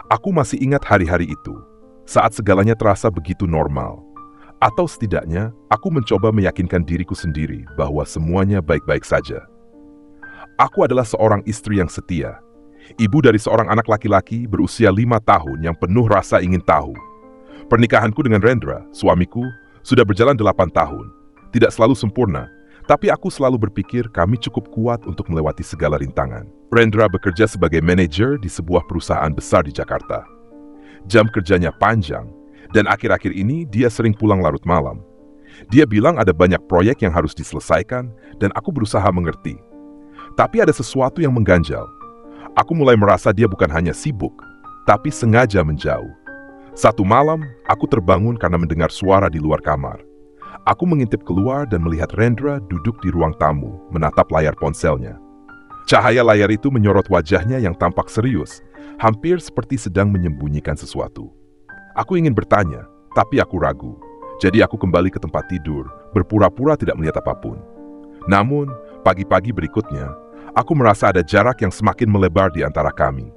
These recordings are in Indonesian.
Aku masih ingat hari-hari itu, saat segalanya terasa begitu normal. Atau setidaknya, aku mencoba meyakinkan diriku sendiri bahwa semuanya baik-baik saja. Aku adalah seorang istri yang setia, ibu dari seorang anak laki-laki berusia 5 tahun yang penuh rasa ingin tahu. Pernikahanku dengan Rendra, suamiku, sudah berjalan 8 tahun. Tidak selalu sempurna, tapi aku selalu berpikir kami cukup kuat untuk melewati segala rintangan. Rendra bekerja sebagai manajer di sebuah perusahaan besar di Jakarta. Jam kerjanya panjang, dan akhir-akhir ini dia sering pulang larut malam. Dia bilang ada banyak proyek yang harus diselesaikan, dan aku berusaha mengerti. Tapi ada sesuatu yang mengganjal. Aku mulai merasa dia bukan hanya sibuk, tapi sengaja menjauh. Satu malam, aku terbangun karena mendengar suara di luar kamar. Aku mengintip keluar dan melihat Rendra duduk di ruang tamu, menatap layar ponselnya. Cahaya layar itu menyorot wajahnya yang tampak serius, hampir seperti sedang menyembunyikan sesuatu. Aku ingin bertanya, tapi aku ragu. Jadi aku kembali ke tempat tidur, berpura-pura tidak melihat apapun. Namun, pagi-pagi berikutnya, aku merasa ada jarak yang semakin melebar di antara kami.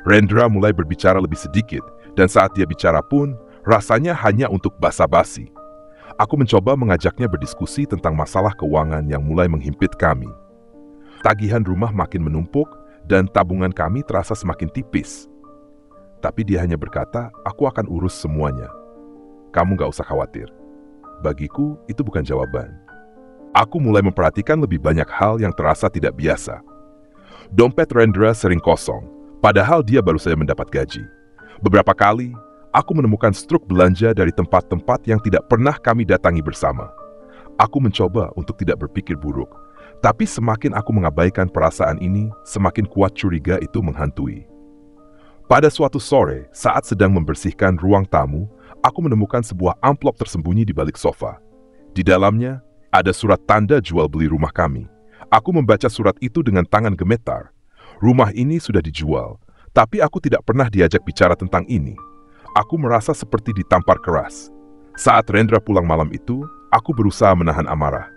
Rendra mulai berbicara lebih sedikit, dan saat dia bicara pun, rasanya hanya untuk basa-basi. Aku mencoba mengajaknya berdiskusi tentang masalah keuangan yang mulai menghimpit kami. Tagihan rumah makin menumpuk, dan tabungan kami terasa semakin tipis. Tapi dia hanya berkata, aku akan urus semuanya. Kamu gak usah khawatir. Bagiku, itu bukan jawaban. Aku mulai memperhatikan lebih banyak hal yang terasa tidak biasa. Dompet Rendra sering kosong, padahal dia baru saja mendapat gaji. Beberapa kali, aku menemukan struk belanja dari tempat-tempat yang tidak pernah kami datangi bersama. Aku mencoba untuk tidak berpikir buruk, tapi semakin aku mengabaikan perasaan ini, semakin kuat curiga itu menghantui. Pada suatu sore, saat sedang membersihkan ruang tamu, aku menemukan sebuah amplop tersembunyi di balik sofa. Di dalamnya, ada surat tanda jual beli rumah kami. Aku membaca surat itu dengan tangan gemetar. Rumah ini sudah dijual, tapi aku tidak pernah diajak bicara tentang ini. Aku merasa seperti ditampar keras. Saat Rendra pulang malam itu, aku berusaha menahan amarah.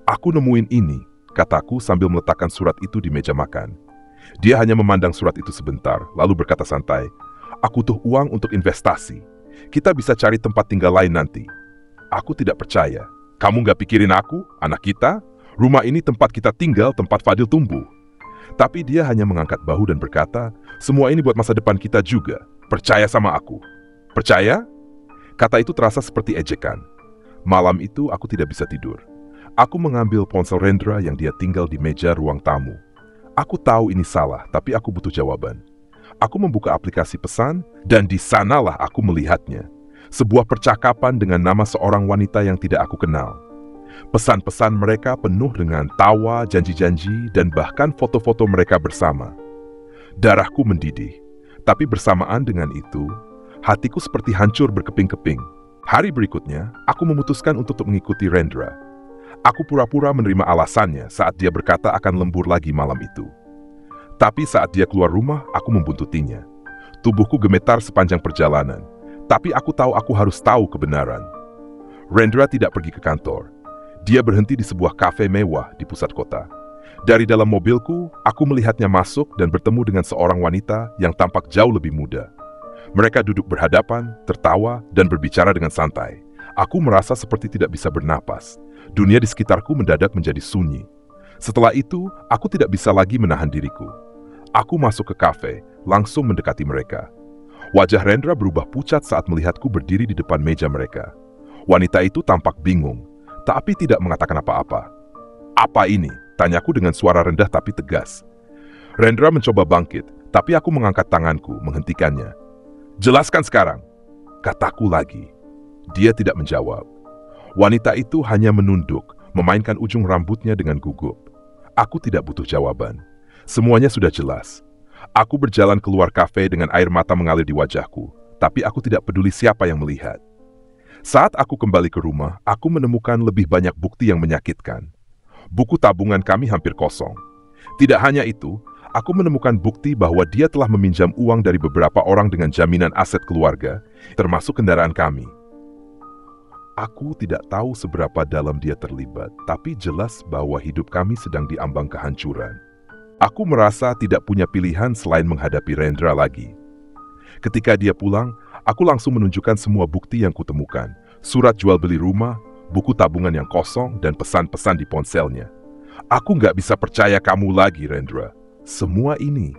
Aku nemuin ini, kataku sambil meletakkan surat itu di meja makan. Dia hanya memandang surat itu sebentar, lalu berkata santai, aku butuh uang untuk investasi. Kita bisa cari tempat tinggal lain nanti. Aku tidak percaya. Kamu gak pikirin aku, anak kita? Rumah ini tempat kita tinggal, tempat Fadil tumbuh. Tapi dia hanya mengangkat bahu dan berkata, semua ini buat masa depan kita juga. Percaya sama aku. Percaya? Kata itu terasa seperti ejekan. Malam itu aku tidak bisa tidur. Aku mengambil ponsel Rendra yang dia tinggal di meja ruang tamu. Aku tahu ini salah, tapi aku butuh jawaban. Aku membuka aplikasi pesan, dan di sanalah aku melihatnya. Sebuah percakapan dengan nama seorang wanita yang tidak aku kenal. Pesan-pesan mereka penuh dengan tawa, janji-janji, dan bahkan foto-foto mereka bersama. Darahku mendidih. Tapi bersamaan dengan itu, hatiku seperti hancur berkeping-keping. Hari berikutnya, aku memutuskan untuk mengikuti Rendra. Aku pura-pura menerima alasannya saat dia berkata akan lembur lagi malam itu. Tapi saat dia keluar rumah, aku membuntutinya. Tubuhku gemetar sepanjang perjalanan, tapi aku tahu aku harus tahu kebenaran. Rendra tidak pergi ke kantor. Dia berhenti di sebuah kafe mewah di pusat kota. Dari dalam mobilku, aku melihatnya masuk dan bertemu dengan seorang wanita yang tampak jauh lebih muda. Mereka duduk berhadapan, tertawa, dan berbicara dengan santai. Aku merasa seperti tidak bisa bernapas. Dunia di sekitarku mendadak menjadi sunyi. Setelah itu, aku tidak bisa lagi menahan diriku. Aku masuk ke kafe, langsung mendekati mereka. Wajah Rendra berubah pucat saat melihatku berdiri di depan meja mereka. Wanita itu tampak bingung, tapi tidak mengatakan apa-apa. Apa ini? Tanyaku dengan suara rendah tapi tegas. Rendra mencoba bangkit, tapi aku mengangkat tanganku, menghentikannya. Jelaskan sekarang, kataku lagi. Dia tidak menjawab. Wanita itu hanya menunduk, memainkan ujung rambutnya dengan gugup. Aku tidak butuh jawaban. Semuanya sudah jelas. Aku berjalan keluar kafe dengan air mata mengalir di wajahku, tapi aku tidak peduli siapa yang melihat. Saat aku kembali ke rumah, aku menemukan lebih banyak bukti yang menyakitkan. Buku tabungan kami hampir kosong. Tidak hanya itu, aku menemukan bukti bahwa dia telah meminjam uang dari beberapa orang dengan jaminan aset keluarga, termasuk kendaraan kami. Aku tidak tahu seberapa dalam dia terlibat, tapi jelas bahwa hidup kami sedang diambang kehancuran. Aku merasa tidak punya pilihan selain menghadapi Rendra lagi. Ketika dia pulang, aku langsung menunjukkan semua bukti yang kutemukan. Surat jual beli rumah, buku tabungan yang kosong, dan pesan-pesan di ponselnya. Aku nggak bisa percaya kamu lagi, Rendra. Semua ini,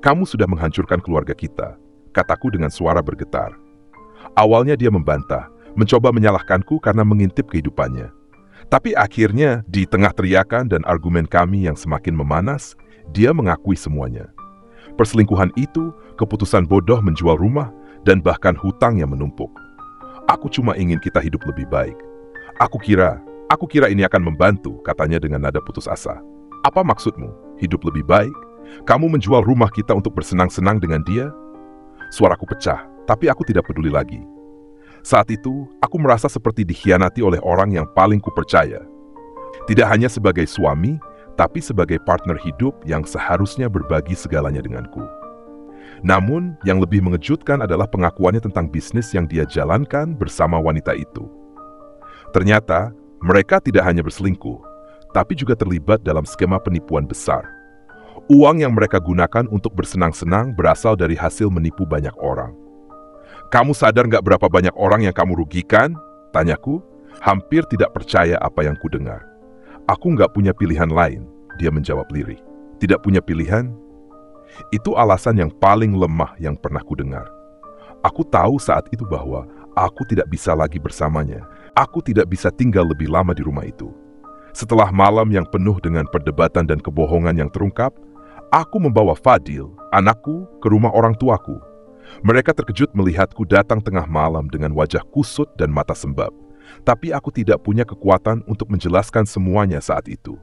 kamu sudah menghancurkan keluarga kita, kataku dengan suara bergetar. Awalnya dia membantah, mencoba menyalahkanku karena mengintip kehidupannya. Tapi akhirnya, di tengah teriakan dan argumen kami yang semakin memanas, dia mengakui semuanya. Perselingkuhan itu, keputusan bodoh menjual rumah, dan bahkan hutang yang menumpuk. Aku cuma ingin kita hidup lebih baik. Aku kira ini akan membantu, katanya dengan nada putus asa. Apa maksudmu? Hidup lebih baik? Kamu menjual rumah kita untuk bersenang-senang dengan dia? Suaraku pecah, tapi aku tidak peduli lagi. Saat itu, aku merasa seperti dikhianati oleh orang yang paling kupercaya. Tidak hanya sebagai suami, tapi sebagai partner hidup yang seharusnya berbagi segalanya denganku. Namun, yang lebih mengejutkan adalah pengakuannya tentang bisnis yang dia jalankan bersama wanita itu. Ternyata, mereka tidak hanya berselingkuh, tapi juga terlibat dalam skema penipuan besar. Uang yang mereka gunakan untuk bersenang-senang berasal dari hasil menipu banyak orang. Kamu sadar nggak berapa banyak orang yang kamu rugikan? Tanyaku, hampir tidak percaya apa yang kudengar. Aku nggak punya pilihan lain, dia menjawab lirih. Tidak punya pilihan? Itu alasan yang paling lemah yang pernah kudengar. Aku tahu saat itu bahwa aku tidak bisa lagi bersamanya. Aku tidak bisa tinggal lebih lama di rumah itu. Setelah malam yang penuh dengan perdebatan dan kebohongan yang terungkap, aku membawa Fadil, anakku, ke rumah orang tuaku. Mereka terkejut melihatku datang tengah malam dengan wajah kusut dan mata sembab. Tapi aku tidak punya kekuatan untuk menjelaskan semuanya saat itu.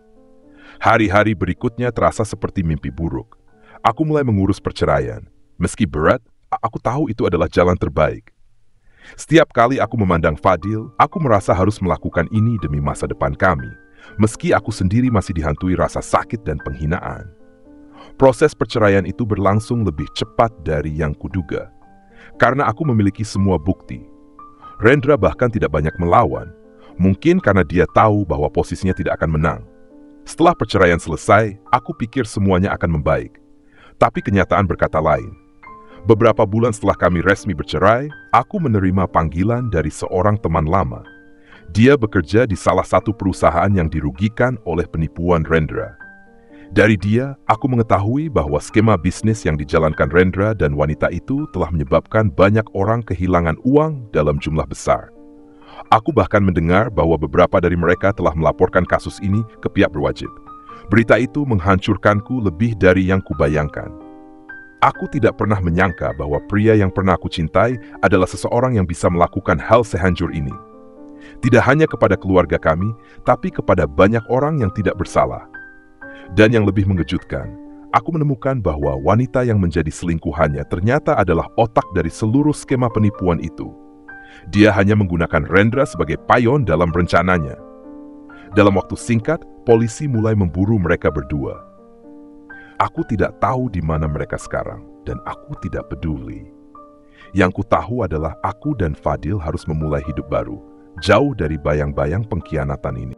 Hari-hari berikutnya terasa seperti mimpi buruk. Aku mulai mengurus perceraian. Meski berat, aku tahu itu adalah jalan terbaik. Setiap kali aku memandang Fadil, aku merasa harus melakukan ini demi masa depan kami. Meski aku sendiri masih dihantui rasa sakit dan penghinaan. Proses perceraian itu berlangsung lebih cepat dari yang kuduga. Karena aku memiliki semua bukti. Rendra bahkan tidak banyak melawan, mungkin karena dia tahu bahwa posisinya tidak akan menang. Setelah perceraian selesai, aku pikir semuanya akan membaik. Tapi kenyataan berkata lain. Beberapa bulan setelah kami resmi bercerai, aku menerima panggilan dari seorang teman lama. Dia bekerja di salah satu perusahaan yang dirugikan oleh penipuan Rendra. Dari dia, aku mengetahui bahwa skema bisnis yang dijalankan Rendra dan wanita itu telah menyebabkan banyak orang kehilangan uang dalam jumlah besar. Aku bahkan mendengar bahwa beberapa dari mereka telah melaporkan kasus ini ke pihak berwajib. Berita itu menghancurkanku lebih dari yang kubayangkan. Aku tidak pernah menyangka bahwa pria yang pernah aku cintai adalah seseorang yang bisa melakukan hal sehancur ini. Tidak hanya kepada keluarga kami, tapi kepada banyak orang yang tidak bersalah. Dan yang lebih mengejutkan, aku menemukan bahwa wanita yang menjadi selingkuhannya ternyata adalah otak dari seluruh skema penipuan itu. Dia hanya menggunakan Rendra sebagai payon dalam rencananya. Dalam waktu singkat, polisi mulai memburu mereka berdua. Aku tidak tahu di mana mereka sekarang, dan aku tidak peduli. Yang ku tahu adalah aku dan Fadil harus memulai hidup baru, jauh dari bayang-bayang pengkhianatan ini.